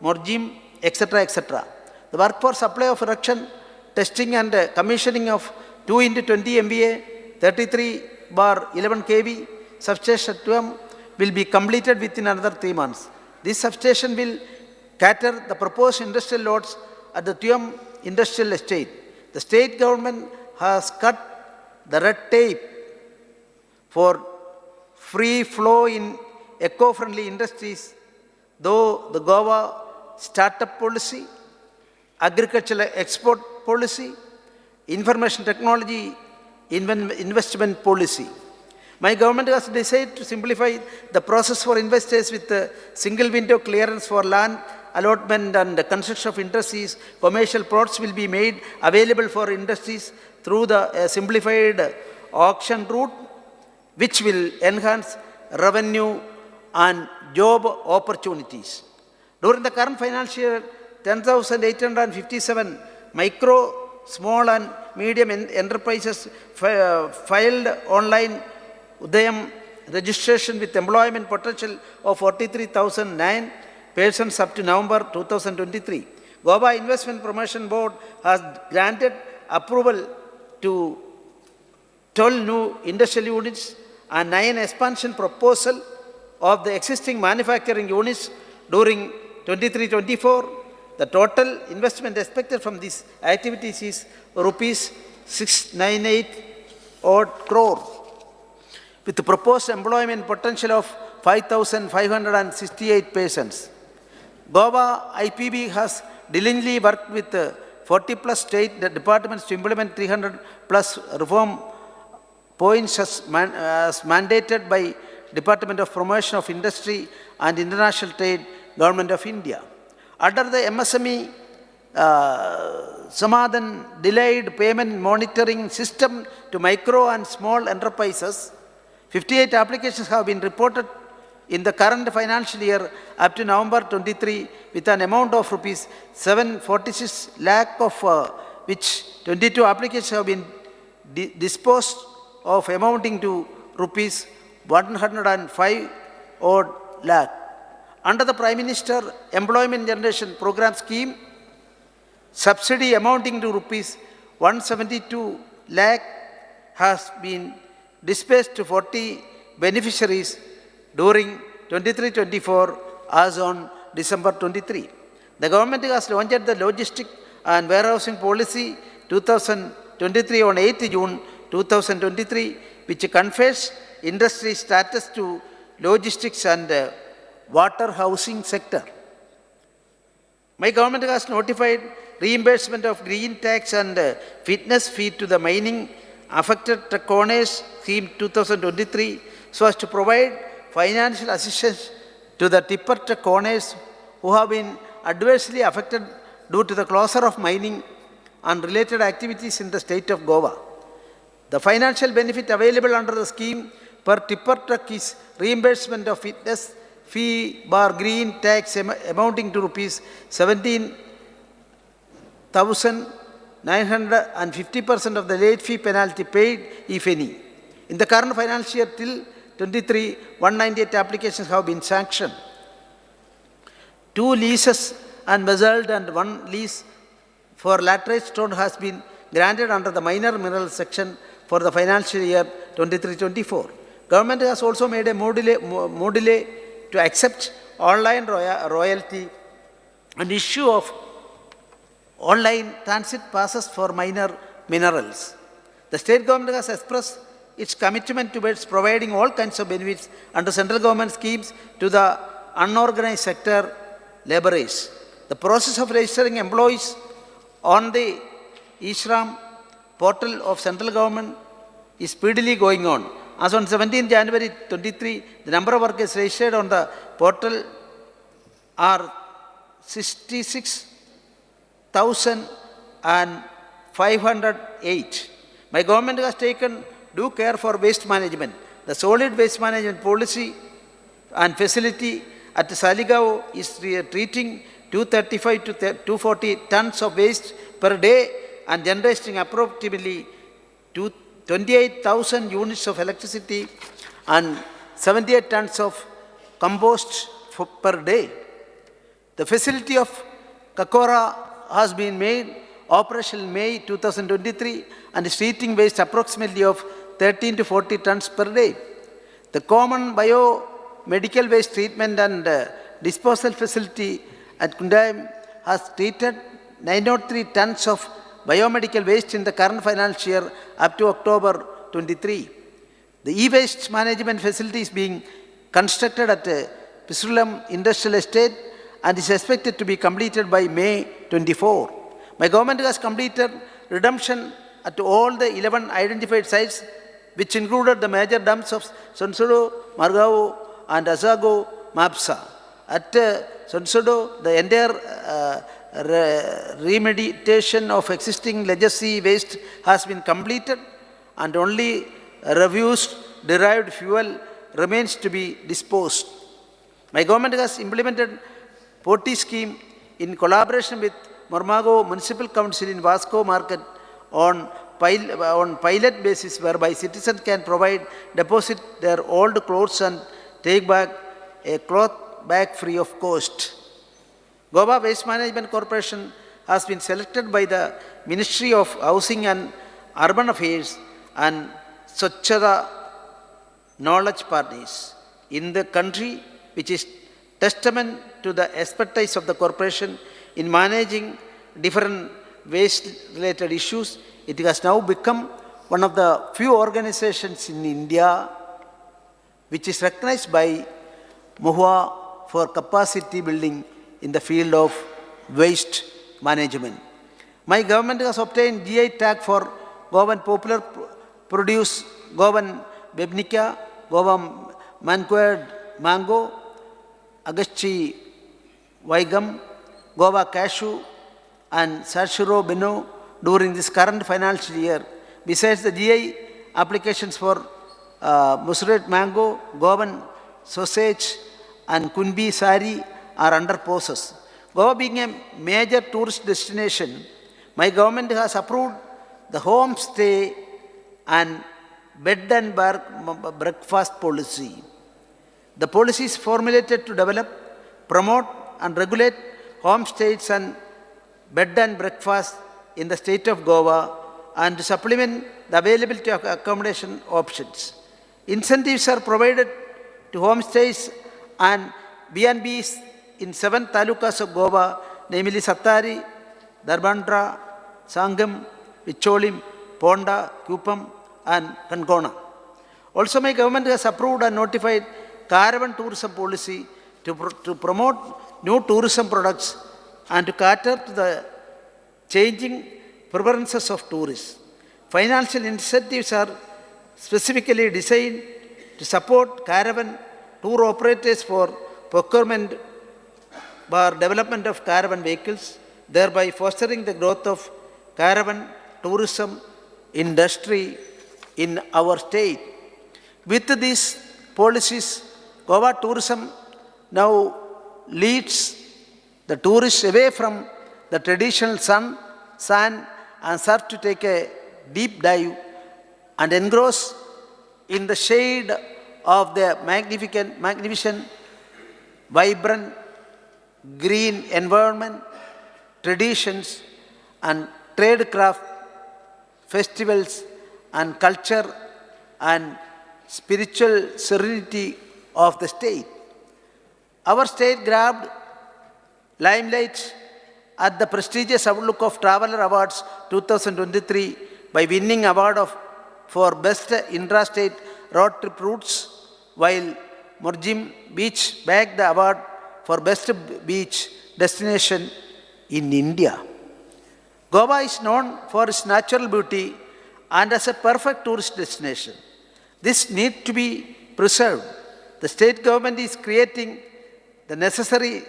Morjim, etc. etc. The work for supply of erection, testing and commissioning of 2 into 20 MVA 33/11 kV substation at Tuam will be completed within another 3 months. This substation will cater the proposed industrial loads at the Tuam Industrial Estate. The state government has cut the red tape for free flow in eco-friendly industries, though the Goa startup policy, agricultural export policy, information technology investment policy. My government has decided to simplify the process for investors with a single window clearance for land allotment and the construction of industries, commercial plots will be made available for industries through the simplified auction route, which will enhance revenue and job opportunities. During the current financial year, 10,857 micro, small and medium enterprises filed online Udayam registration with employment potential of 43,009 persons up to November 2023. Goa Investment Promotion Board has granted approval to 12 new industrial units and 9 expansion proposal of the existing manufacturing units during 23-24. The total investment expected from these activities is rupees 698 odd crore, with the proposed employment potential of 5,568 persons. Goa IPB has diligently worked with 40 plus state departments to implement 300 plus reform points as mandated by Department of Promotion of Industry and International Trade, Government of India. Under the MSME Samadhan delayed payment monitoring system to micro and small enterprises, 58 applications have been reported in the current financial year up to November 23 with an amount of rupees 746 lakh, of which 22 applications have been disposed of amounting to rupees 105 odd lakh. Under the Prime Minister Employment Generation Program scheme, subsidy amounting to rupees 172 lakh has been dispersed to 40 beneficiaries during 23-24 as on December 23. The government has launched the Logistic and Warehousing Policy 2023 on 8th June 2023, which confers industry status to logistics and water housing sector. My government has notified reimbursement of green tax and fitness fee to the mining affected truck owners scheme 2023 so as to provide financial assistance to the tipper truck owners who have been adversely affected due to the closure of mining and related activities in the state of Goa. The financial benefit available under the scheme per tipper truck is reimbursement of fitness fee bar green tax amounting to rupees 17,900 and 50% of the late fee penalty paid, if any. In the current financial year till 23, 198 applications have been sanctioned. 2 leases and basalt and 1 lease for laterite stone has been granted under the minor mineral section for the financial year 23-24. Government has also made a module to accept online royalty and issue of online transit passes for minor minerals. The state government has expressed its commitment towards providing all kinds of benefits under central government schemes to the unorganized sector laborers. The process of registering employees on the eShram portal of central government is speedily going on. As on 17 January 23, the number of workers registered on the portal are 66,508. My government has taken due care for waste management. The solid waste management policy and facility at Saligao is treating 235 to 240 tons of waste per day and generating approximately 28,000 units of electricity and 78 tons of compost per day. The facility of Kakora has been made operational in May 2023 and is treating waste approximately of 13 to 40 tons per day. The common biomedical waste treatment and disposal facility at Kundayam has treated 903 tons of biomedical waste in the current financial year up to October 23. The e-waste management facility is being constructed at Pisulam Industrial Estate and is expected to be completed by May 24. My government has completed redemption at all the 11 identified sites, which included the major dumps of Sonsudo, Margao and Asago, Mapsa. At Sonsodo, the entire remediation of existing legacy waste has been completed and only refuse derived fuel remains to be disposed. My government has implemented POTI scheme in collaboration with Mormago Municipal Council in Vasco Market on pilot basis, whereby citizens can deposit their old clothes and take back a cloth bag free of cost. Goa Waste Management Corporation has been selected by the Ministry of Housing and Urban Affairs and Swachhata knowledge partners in the country, which is testament to the expertise of the corporation in managing different waste-related issues. It has now become one of the few organizations in India which is recognized by MOHUA for capacity building in the field of waste management. My government has obtained GI tag for Goan popular produce, Goan Bebnica, Goan Manqued mango, Agachi Vaigam, Goa cashew and Sashiro Beno during this current financial year. Besides the GI applications for Musret mango, Goan sausage and Kunbi sari are under process. Goa being a major tourist destination, my government has approved the homestay and bed and breakfast policy. The policy is formulated to develop, promote and regulate homestays and bed and breakfast in the state of Goa and to supplement the availability of accommodation options. Incentives are provided to homestays and B&Bs in 7 talukas of Goa, namely Sattari, Darbandra, Sangam, Vicholim, Ponda, Kupam and Kankona. Also, my government has approved and notified caravan tourism policy to promote new tourism products and to cater to the changing preferences of tourists. Financial incentives are specifically designed to support caravan tour operators for procurement or development of caravan vehicles, thereby fostering the growth of caravan tourism industry in our state. With these policies, Goa tourism now leads the tourists away from the traditional sun, sand and surf to take a deep dive and engross in the shade of the magnificent, vibrant, green environment, traditions and tradecraft, festivals and culture and spiritual serenity of the state. Our state grabbed limelight at the prestigious Outlook of Traveler Awards 2023 by winning award for Best Intrastate Road Trip Routes, while Morjim Beach bagged the award for Best Beach Destination in India. Goa is known for its natural beauty and as a perfect tourist destination. This needs to be preserved. The state government is creating the necessary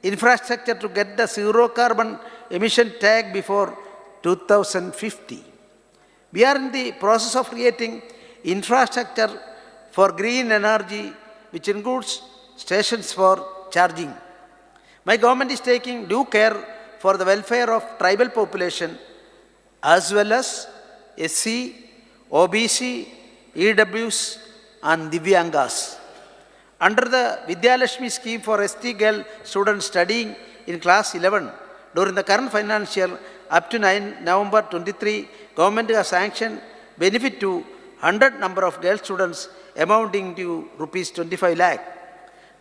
infrastructure to get the zero carbon emission tag before 2050. We are in the process of creating infrastructure for green energy, which includes stations for charging. My government is taking due care for the welfare of tribal population as well as SC, OBC, EWs and Divyangas. Under the Vidyalakshmi scheme for ST girl students studying in class 11 during the current financial up to November 23, government has sanctioned benefit to 100 number of girl students amounting to rupees 25 lakh.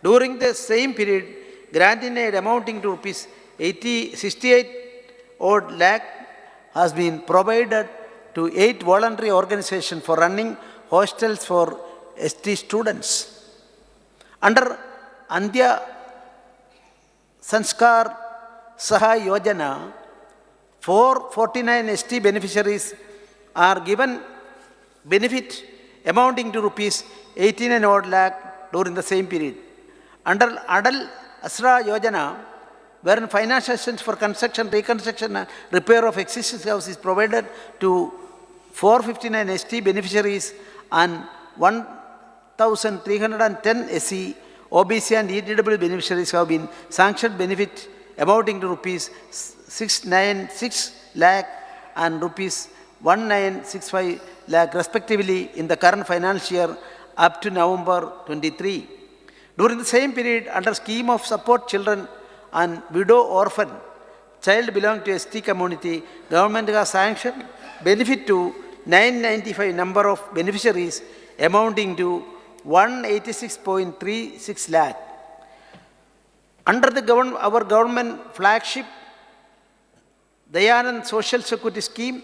During the same period, grant in aid amounting to rupees 68 odd lakh has been provided to 8 voluntary organizations for running hostels for ST students. Under Andhya Sanskar Sahay Yojana, 449 ST beneficiaries are given benefit amounting to rupees 18 odd lakh during the same period. Under Adal Asra Yojana, wherein financial assistance for construction, reconstruction and repair of existing houses is provided to 459 ST beneficiaries and 1,310 SC, OBC and EDW beneficiaries have been sanctioned benefit amounting to rupees 696 lakh and rupees 1965 lakh respectively in the current financial year up to November 23. During the same period, under scheme of support children and widow orphan child belonging to ST community, government has sanctioned benefit to 995 number of beneficiaries amounting to 186.36 lakh. Under our government flagship Dayanand Social Security Scheme,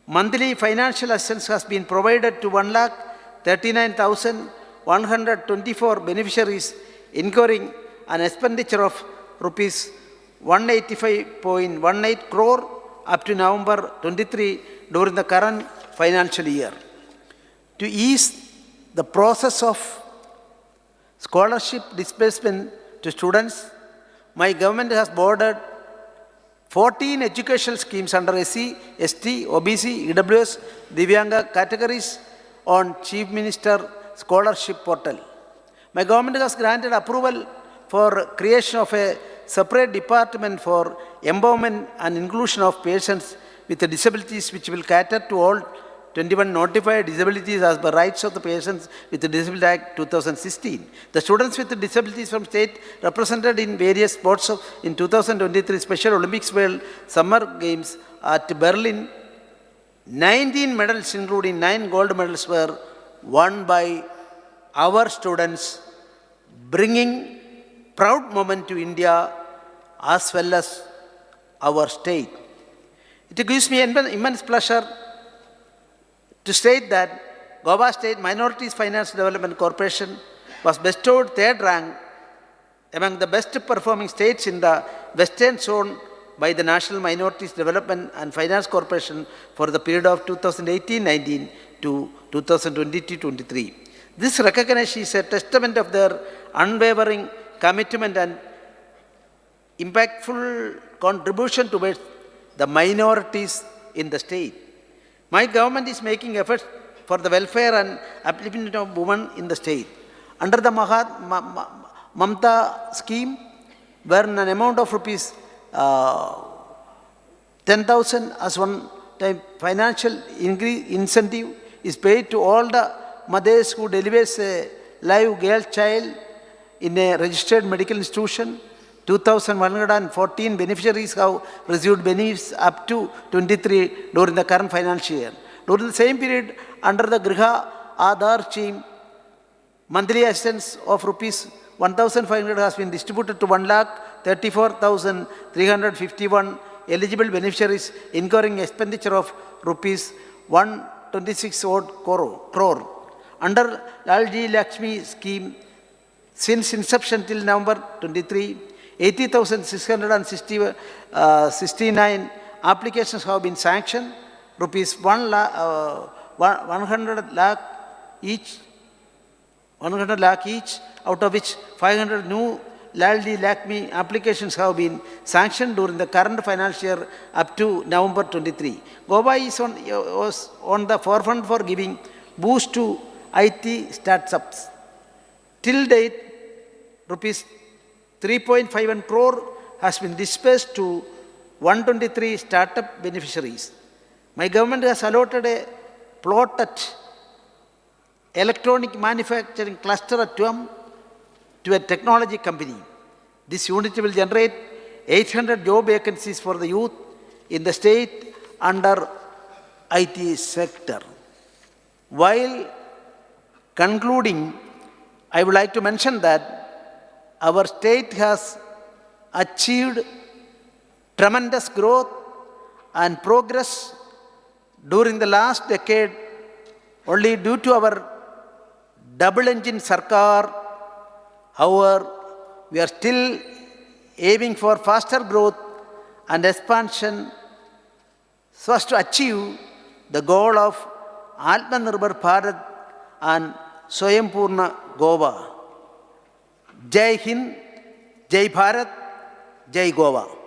monthly financial assistance has been provided to 1,39,124 beneficiaries, incurring an expenditure of rupees 185.18 crore up to November 23 during the current financial year. To ease the process of scholarship disbursement to students, my government has boarded 14 educational schemes under SC, ST, OBC, EWS, Divyanga categories on Chief Minister Scholarship Portal. My government has granted approval for creation of a separate department for empowerment and inclusion of persons with disabilities, which will cater to all 21 notified disabilities as per rights of the persons with the Disability Act 2016. The students with disabilities from state represented in various sports in 2023 Special Olympics World Summer Games at Berlin, 19 medals including 9 gold medals were won by our students, bringing proud moment to India as well as our state. It gives me immense pleasure to state that Goa State Minorities Finance Development Corporation was bestowed third rank among the best performing states in the Western Zone by the National Minorities Development and Finance Corporation for the period of 2018-19 to 2022-23. This recognition is a testament of their unwavering commitment and impactful contribution towards the minorities in the state. My government is making efforts for the welfare and upliftment of women in the state. Under the Mamta scheme, where an amount of rupees 10,000 as one time financial incentive is paid to all the mothers who delivers a live girl child in a registered medical institution. 2,114 beneficiaries have received benefits up to 23 during the current financial year. During the same period, under the Griha Aadhar scheme, monthly assistance of rupees 1,500 has been distributed to 1,34,351 eligible beneficiaries, incurring expenditure of rupees 126 crore. Under Lalji Lakshmi scheme, since inception till November 23, 80,669 applications have been sanctioned, rupees 100 lakh each, out of which 500 new Lalji Lakshmi applications have been sanctioned during the current financial year up to November 23. Goa was on the forefront for giving boost to IT startups. Till date, rupees 3.51 crore has been dispersed to 123 startup beneficiaries. My government has allotted a plot at electronic manufacturing cluster at Tuam to a technology company. This unit will generate 800 job vacancies for the youth in the state under IT sector. While concluding, I would like to mention that our state has achieved tremendous growth and progress during the last decade only due to our double-engine Sarkar. However, we are still aiming for faster growth and expansion so as to achieve the goal of Atmanirbhar Bharat and Swayambhurna Goa. Jai Hind, Jai Bharat, Jai Goa.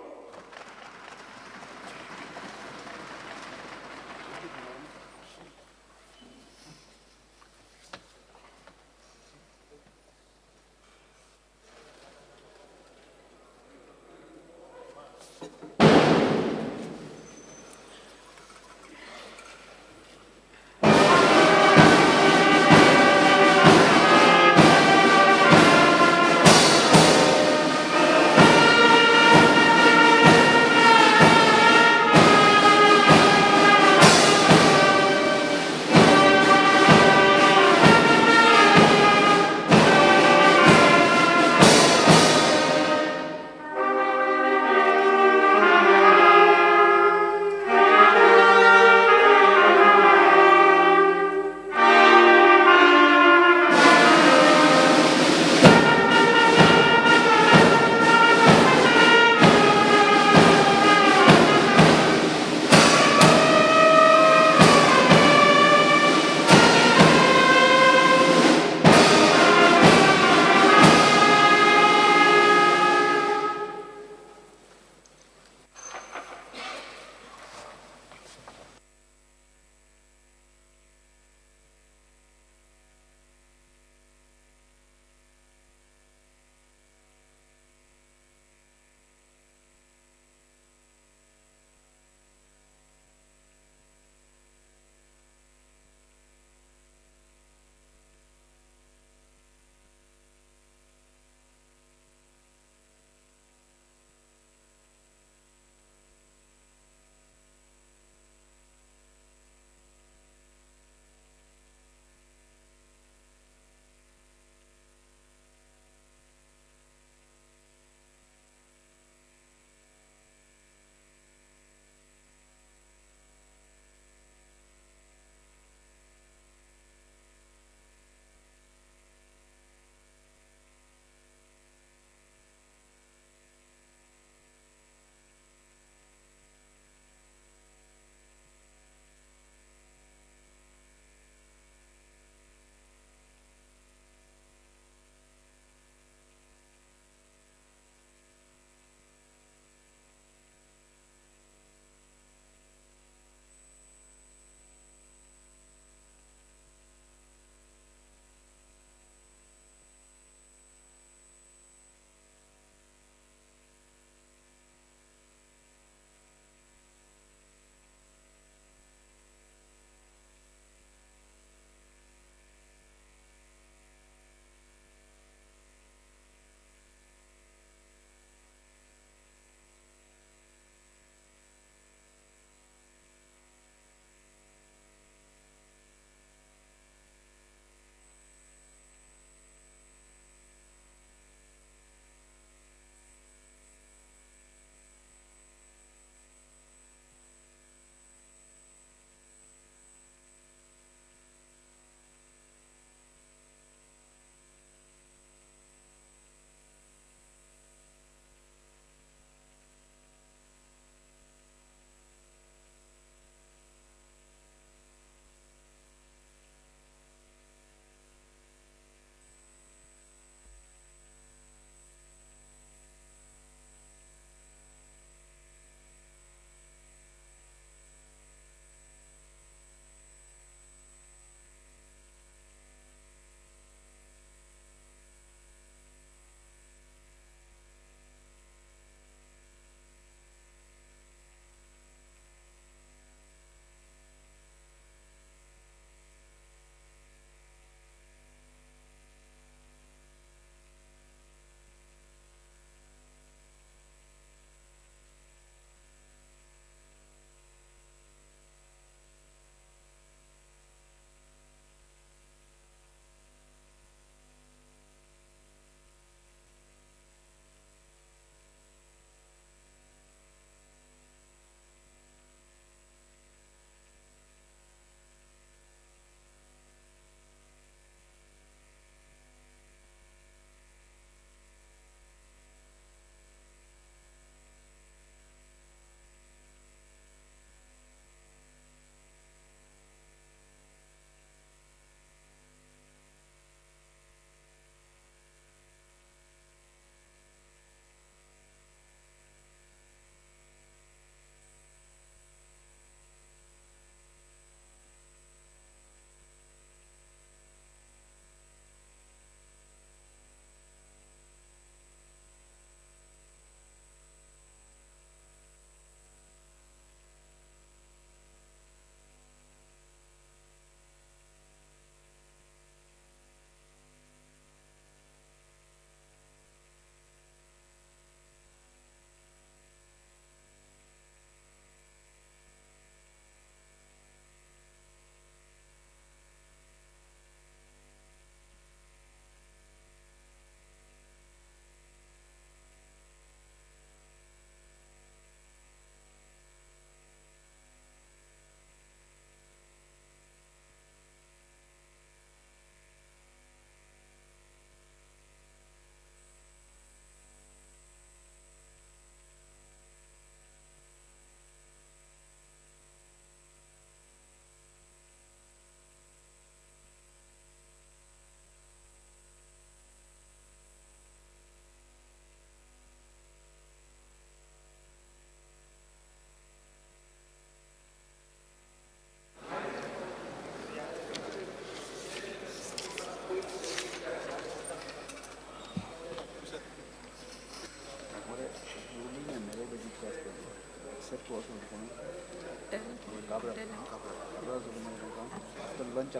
Lunch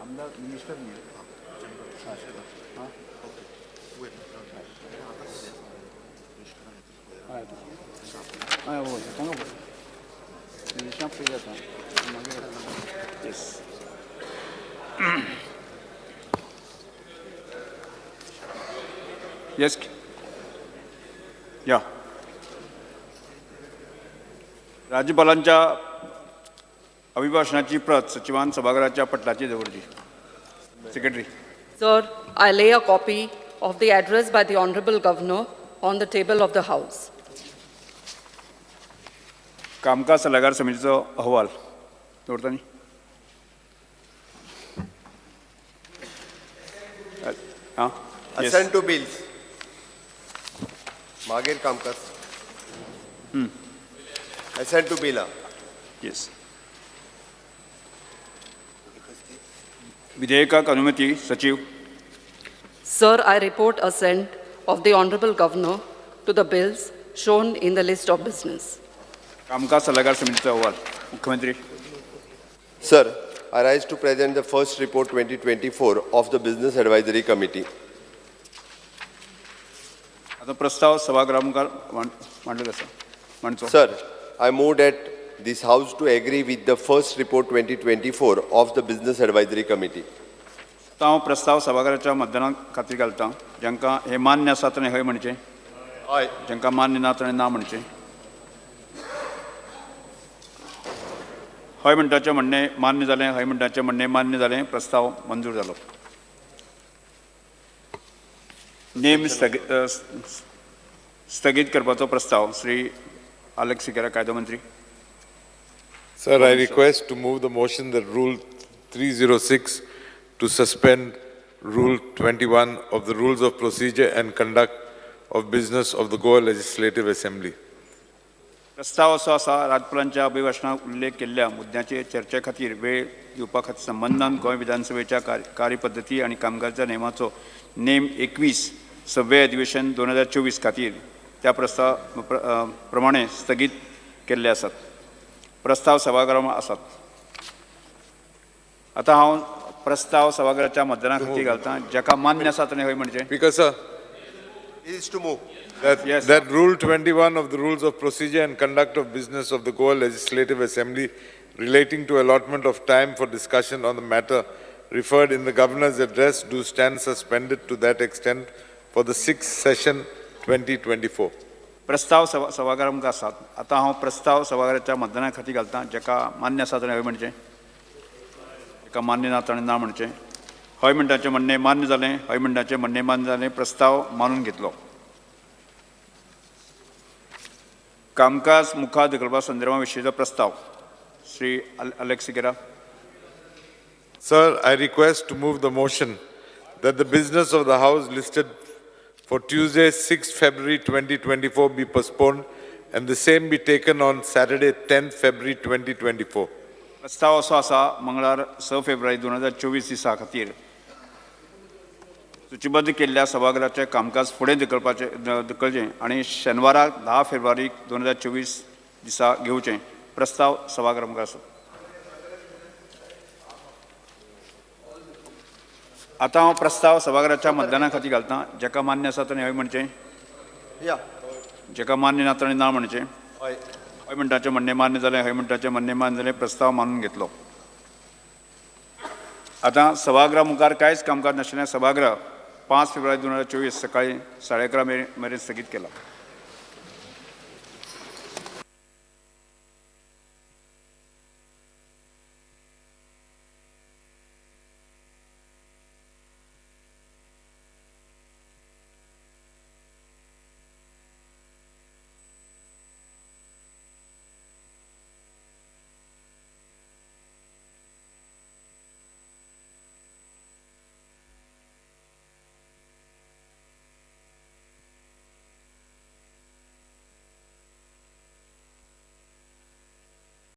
आमदार minister yes yes या राज्यपालांच्या अभिभाषणाची प्रत सचिवान सभागृहाच्या पटलाची दवरली. Secretary. Sir, I lay a copy of the address by the Honorable Governor on the table of the House. कामकाज सल्लागार समितीचो अहवाल दवरता न्ही. हां Assent to bills. मागीर कामकाज. Assent to bill. येस. विधेयकाक अनुमती सचिव. Sir, I report assent of the Honorable Governor to the bills shown in the list of business. कामकाज सल्लागार समितीचा अहवाल मुख्यमंत्री. Sir, I rise to present the first report 2024 of the Business Advisory Committee. आता प्रस्ताव सभागृहामुखार मांडलो आसा. मांडचो. Sir, I move that this House to agree with the first report 2024 of the Business Advisory Committee. आता हांव प्रस्ताव सभागृहाच्या मतदाना खातीर घालता. जांकां हे मान्य आसा ताणें हय म्हणचें. Aye. जांकां मान्य ना ताणें ना म्हणचें. हय म्हणटाचें म्हणणें मान्य जालें. हय म्हणटाचें म्हणणें मान्य जालें. प्रस्ताव मंजूर जालो. नेम स्थगीत करपाचो प्रस्ताव श्री अलेक्स सिकेरा कायदो मंत्री. Sir, I request to move the motion that Rule 306 to suspend Rule 21 of the Rules of Procedure and Conduct of Business of the Goa Legislative Assembly. प्रस्ताव असो आसा. राज्यपालांच्या अभिभाशणात उल्लेख केल्ल्या मुद्द्याचे चर्चे खातीर वेळ दिवपा खातीर संबंधान गोंय विधानसभेच्या कार्यपद्दती आनी कामकाजाच्या नेमाचो नेम 21 6वें अधिवेशन 2024 खातीर त्या प्रस्ताव प्रमाणे स्थगीत केल्ले आसात. प्रस्ताव सभागृहांत आसात. आता हांव प्रस्ताव सभागृहाच्या मतदाना खातीर घालता. जाका मान्य आसा ताणें हय म्हणचें. Speaker, sir, It is to move. Yes. that Rule 21 of the Rules of Procedure and Conduct of Business of the Goa Legislative Assembly relating to allotment of time for discussion on the matter referred in the Governor's address do stand suspended to that extent for the 6th session 2024. प्रस्ताव सभागृहांत आसात. आता हांव प्रस्ताव सभागृहाच्या मतदाना खातीर घालता. जाका मान्य आसा ताणें हय म्हणचें. जाका मान्य ना ताणें ना म्हणचें. हय म्हणटाचें म्हणणें मान्य जालें. हय म्हणटाचें म्हणणें मान्य जालें. प्रस्ताव मानून घेतलो. कामकाज मुखार धकलपा संदर्भा विशींचो प्रस्ताव Shri Alex Sequeira. Sir, I request to move the motion that the business of the House listed for Tuesday, 6th February 2024 be postponed and the same be taken on Saturday, 10th February 2024. प्रस्ताव असो आसा. मंगळार 6 फेब्रुवारी 2024 दिसा खातीर सूचीबद्ध केल्ल्या सभागृहाचें कामकाज फुडें धकलचें आनी शेनवाराक 10 फेब्रुवारी 2024 दिसा घेवचें. प्रस्ताव सभागृहांत आसा. आता हांव प्रस्ताव सभागृहाच्या मतदाना खातीर घालता. जाका मान्य आसा ताणें हय म्हणचें. Yeah. जाका मान्य ना ताणें ना म्हणचें. Aye. हय म्हणटाचें म्हणणें मान्य जालें. हय म्हणटाचें म्हणणें मान्य जालें. प्रस्ताव मानून घेतलो. आता सभागृहा मुखार कांयच कामकाज नाशिल्लें सभागृह 5 फेब्रुवारी 2024 सकाळी 11:30 मेरेन स्थगीत केला.